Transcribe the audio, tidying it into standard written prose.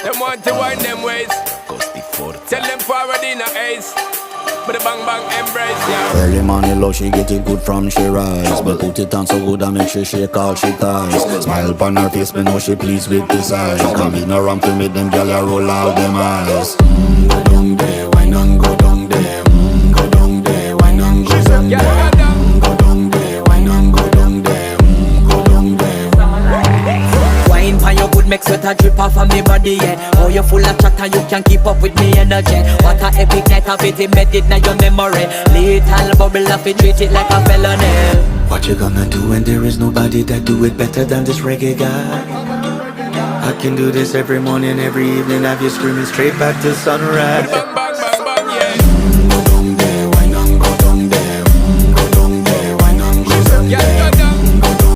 Them want to wind them ways. Tell them forward in a ace. But the bang bang embrace, yeah. Early morning love, she get it good from she rise. But put it on so good and make she shake all she ties. Smile upon her face, me know she pleased with this eyes. Come in around to make them gyal a roll out them eyes. Go down there, why not go down there? Go down there, why not go down there? Go down there, why not go down there? Go down there. Wine pan your good make sweat a drip off of me body, yeah. Oh, you full of chatter, you can't keep up with me energy. What a epic night of it, embedded now your memory. Little bubble of it, treat it like a felony. What you gonna do when there is nobody that do it better than this reggae guy? I can do this every morning, every evening, have you screaming straight back to sunrise.